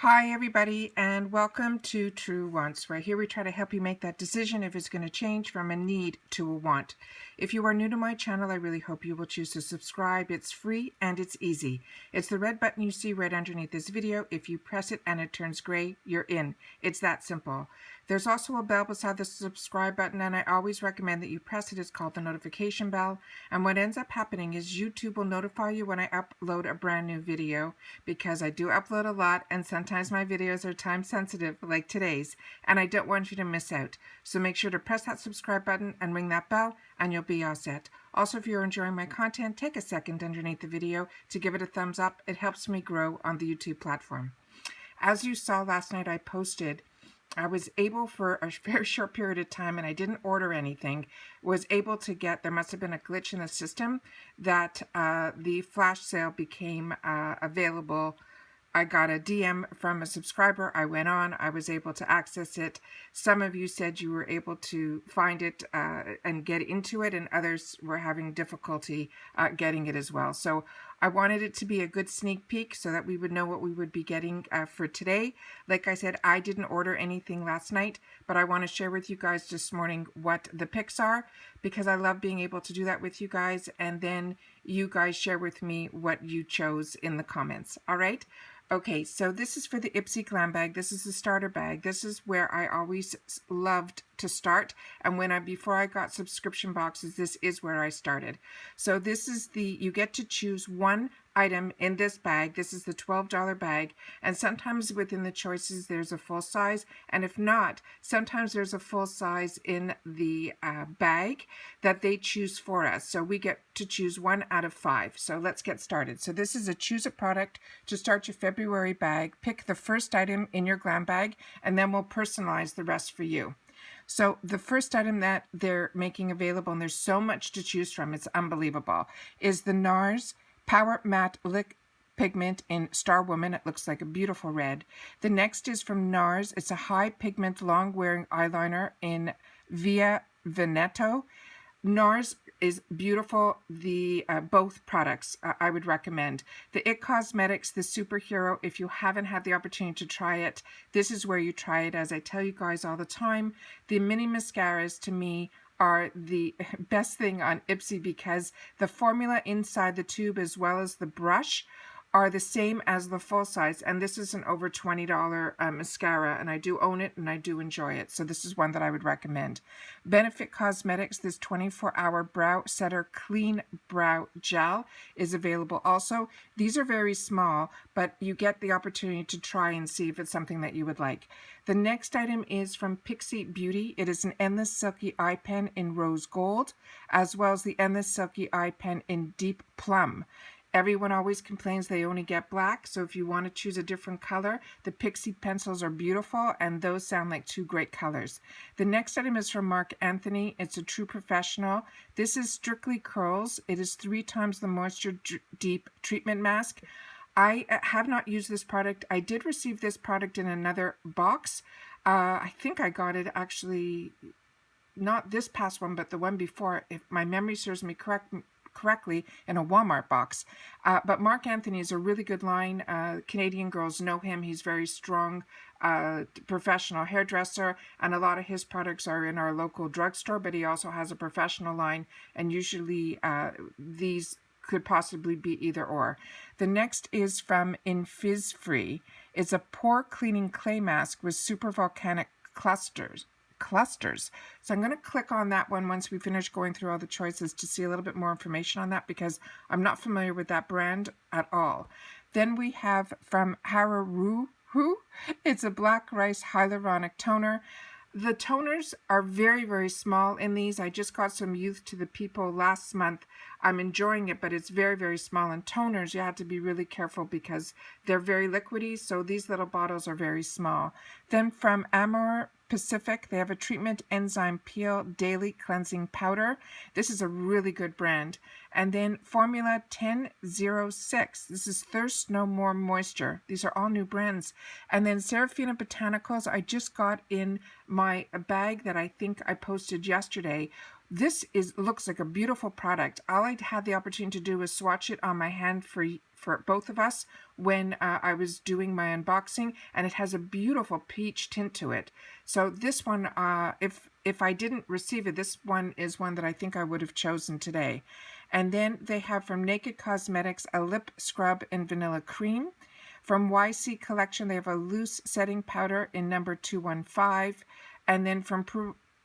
Hi everybody, and welcome to True Wants, where here we try to help you make that decision if it's going to change from a need to a want. If you are new to my channel, I really hope you will choose to subscribe. It's free and it's easy. It's the red button you see right underneath this video. If you press it and it turns gray, you're in. It's that simple. There's also a bell beside the subscribe button, and I always recommend that you press it. It's called the notification bell, and what ends up happening is YouTube will notify you when I upload a brand new video, because I do upload a lot and sometimes my videos are time sensitive like today's, and I don't want you to miss out. So make sure to press that subscribe button and ring that bell and you'll be all set. Also, if you're enjoying my content, take a second underneath the video to give it a thumbs up. It helps me grow on the YouTube platform. As you saw last night, I was able for a very short period of time, and I didn't order anything, was able to get, there must have been a glitch in the system, that the flash sale became available. I got a DM from a subscriber. I went on, I was able to access it. Some of you said you were able to find it and get into it, and others were having difficulty getting it as well. So I wanted it to be a good sneak peek so that we would know what we would be getting for today. Like I said, I didn't order anything last night, but I want to share with you guys this morning what the picks are, because I love being able to do that with you guys, and then you guys share with me what you chose in the comments. All right? Okay, so this is for the IPSY Glam bag. This is the starter bag. This is where I always loved to start, and before I got subscription boxes, this is where I started. So this is you get to choose one item in this bag. This is the $12 bag, and sometimes within the choices there's a full size, and if not, sometimes there's a full size in the bag that they choose for us. So we get to choose 1 out of 5. So let's get started. So this is a choose a product to start your February bag. Pick the first item in your Glam bag, and then we'll personalize the rest for you. So the first item that they're making available, and there's so much to choose from, it's unbelievable, is the NARS Power Matte Lick Pigment in Star Woman. It looks like a beautiful red. The next is from NARS. It's a high pigment long wearing eyeliner in Via Veneto. NARS is beautiful. Both products I would recommend. The IT Cosmetics, the Superhero, if you haven't had the opportunity to try it, this is where you try it. As I tell you guys all the time, the mini mascaras to me are the best thing on IPSY, because the formula inside the tube as well as the brush are the same as the full size, and this is an over $20 mascara, and I do own it and I do enjoy it, so this is one that I would recommend. Benefit Cosmetics, this 24-hour brow setter clean brow gel is available also. These are very small, but you get the opportunity to try and see if it's something that you would like. The next item is from Pixie Beauty. It is an Endless Silky Eye Pen in Rose Gold, as well as the Endless Silky Eye Pen in Deep Plum. Everyone always complains they only get black, so if you want to choose a different color, the Pixie pencils are beautiful, and those sound like two great colors. The next item is from Mark Anthony. It's a True Professional. This is Strictly Curls. It is 3 times the Moisture Deep Treatment Mask. I have not used this product. I did receive this product in another box. I think I got it actually, not this past one, but the one before, if my memory serves me correctly, in a Walmart box. But Mark Anthony is a really good line. Canadian girls know him. He's very strong, professional hairdresser, and a lot of his products are in our local drugstore, but he also has a professional line, and usually these could possibly be either or. The next is from Invisfree. It's a pore cleaning clay mask with super volcanic clusters. So I'm going to click on that one once we finish going through all the choices to see a little bit more information on that, because I'm not familiar with that brand at all. Then we have from Hararu, it's a black rice hyaluronic toner. The toners are very, very small in these. I just got some Youth to the People last month. I'm enjoying it, but it's very, very small. And toners, you have to be really careful because they're very liquidy, so these little bottles are very small. Then from Amor Pacific, they have a Treatment Enzyme Peel Daily Cleansing Powder. This is a really good brand. And then Formula 1006. This is Thirst No More Moisture. These are all new brands. And then Serafina Botanicals, I just got in my bag that I think I posted yesterday. This looks like a beautiful product. All I had the opportunity to do was swatch it on my hand for for both of us when I was doing my unboxing, and it has a beautiful peach tint to it. So this one, if I didn't receive it, this one is one that I think I would have chosen today. And then they have from Naked Cosmetics a lip scrub in vanilla cream. From YC Collection, they have a loose setting powder in number 215. And then from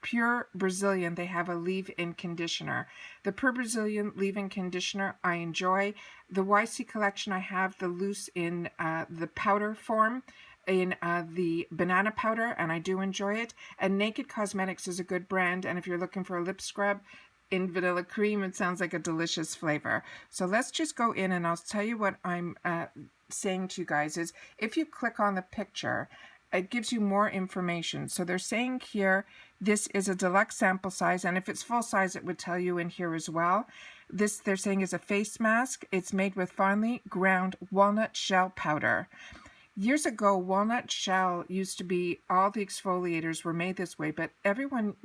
Pure Brazilian, they have a leave-in conditioner. The Pure Brazilian leave-in conditioner I enjoy. The YC Collection, I have the loose in the powder form, in the banana powder, and I do enjoy it. And Naked Cosmetics is a good brand, and if you're looking for a lip scrub in vanilla cream, it sounds like a delicious flavor. So let's just go in, and I'll tell you what I'm saying to you guys is, if you click on the picture, it gives you more information. So they're saying here, this is a deluxe sample size, and if it's full size, it would tell you in here as well. This, they're saying, is a face mask. It's made with finely ground walnut shell powder. Years ago, walnut shell used to be, all the exfoliators were made this way, but everyone,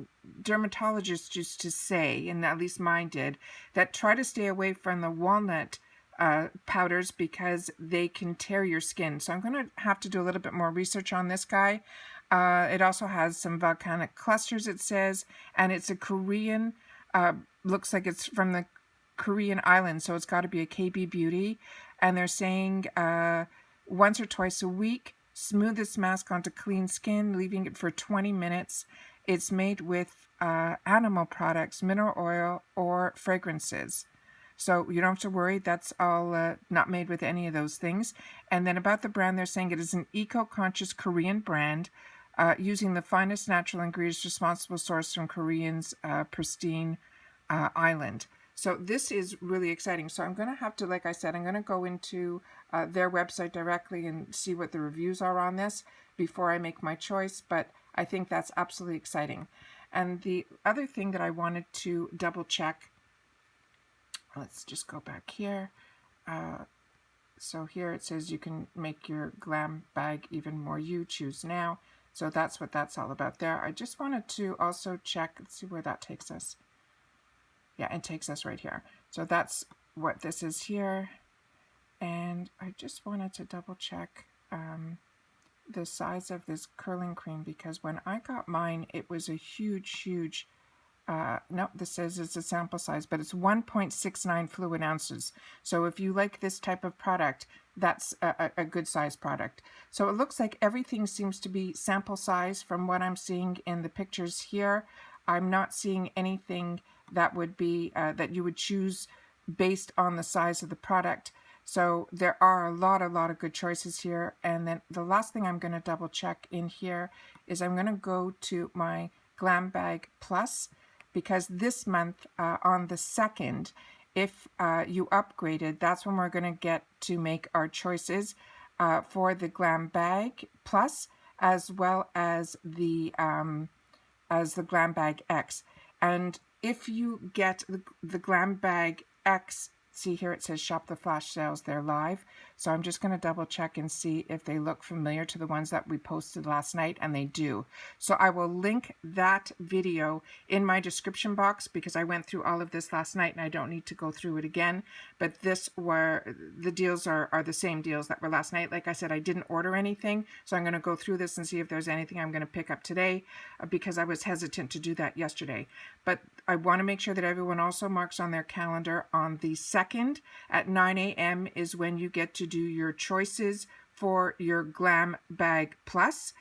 dermatologists used to say, and at least mine did, that try to stay away from the walnut powders because they can tear your skin. So I'm going to have to do a little bit more research on this guy. It also has some volcanic clusters, it says, and it's a Korean, looks like it's from the Korean island, so it's got to be a KB Beauty. And they're saying once or twice a week, smooth this mask onto clean skin, leaving it for 20 minutes. It's made with animal products, mineral oil, or fragrances. So you don't have to worry, that's all not made with any of those things. And then about the brand, they're saying it is an eco-conscious Korean brand using the finest natural ingredients, responsible source from Korean's pristine island. So this is really exciting. So I'm going to have to, like I said, I'm going to go into their website directly and see what the reviews are on this before I make my choice. But I think that's absolutely exciting. And the other thing that I wanted to double check, let's just go back here. So here it says you can make your Glam bag even more you, choose now. So that's what that's all about there. I just wanted to also check, let's see where that takes us. Yeah, it takes us right here. So that's what this is here. And I just wanted to double check the size of this curling cream, because when I got mine, it was a huge, no, this says it's a sample size, but it's 1.69 fluid ounces. So if you like this type of product, that's a good size product. So it looks like everything seems to be sample size from what I'm seeing in the pictures here. I'm not seeing anything that would be, that you would choose based on the size of the product. So there are a lot of good choices here. And then the last thing I'm going to double check in here is I'm going to go to my Glam Bag Plus, because this month on the 2nd, if you upgraded, that's when we're going to get to make our choices for the Glam Bag Plus, as well as the Glam Bag X. And if you get the Glam Bag X, see here it says shop the flash sales, they're live. So I'm just going to double check and see if they look familiar to the ones that we posted last night, and they do. So I will link that video in my description box, because I went through all of this last night and I don't need to go through it again. But this were, the deals are the same deals that were last night. Like I said, I didn't order anything, so I'm going to go through this and see if there's anything I'm going to pick up today, because I was hesitant to do that yesterday. But I want to make sure that everyone also marks on their calendar on the 2nd at 9 a.m. is when you get to do your choices for your Glam Bag Plus.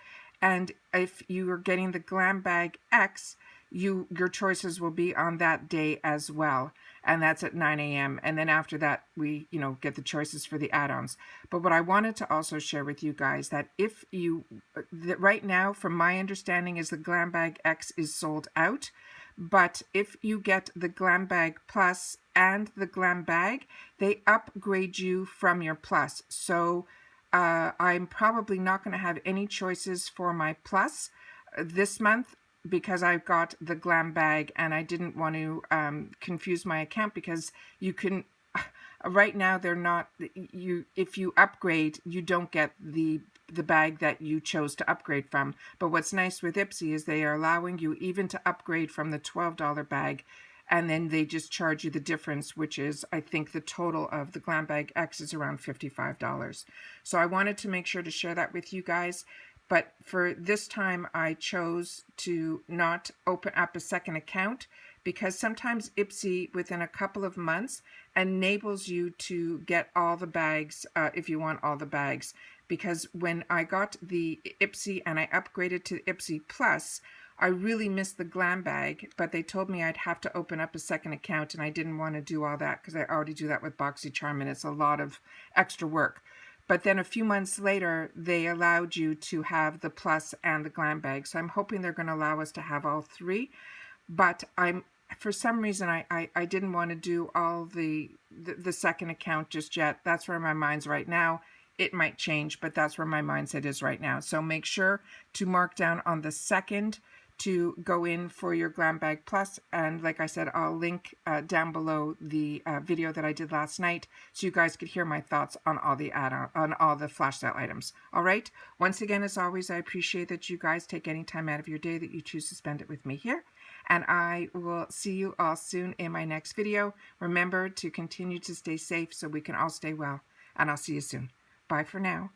And if you are getting the Glam Bag X, your choices will be on that day as well. And that's at 9 a.m. And then after that, we, get the choices for the add-ons. But what I wanted to also share with you guys, that if you, right now, from my understanding, is the Glam Bag X is sold out. But if you get the Glam Bag Plus and the Glam Bag, they upgrade you from your Plus. So I'm probably not going to have any choices for my Plus this month, because I've got the Glam Bag, and I didn't want to confuse my account, because you can, right now they're not, if you upgrade, you don't get the bag that you chose to upgrade from. But what's nice with IPSY is they are allowing you even to upgrade from the $12 bag and then they just charge you the difference, which is, I think the total of the Glam Bag X is around $55. So I wanted to make sure to share that with you guys. But for this time, I chose to not open up a second account because sometimes IPSY within a couple of months enables you to get all the bags if you want all the bags. Because when I got the IPSY and I upgraded to IPSY Plus, I really missed the Glam bag, but they told me I'd have to open up a second account, and I didn't want to do all that because I already do that with BoxyCharm, and it's a lot of extra work. But then a few months later, they allowed you to have the Plus and the Glam bag. So I'm hoping they're going to allow us to have all three. But for some reason, I didn't want to do all the second account just yet. That's where my mind's right now. It might change, but that's where my mindset is right now. So make sure to mark down on the 2nd to go in for your Glam Bag Plus. And like I said, I'll link down below the video that I did last night so you guys could hear my thoughts on all the on all the flash sale items. All right. Once again, as always, I appreciate that you guys take any time out of your day that you choose to spend it with me here. And I will see you all soon in my next video. Remember to continue to stay safe so we can all stay well. And I'll see you soon. Bye for now.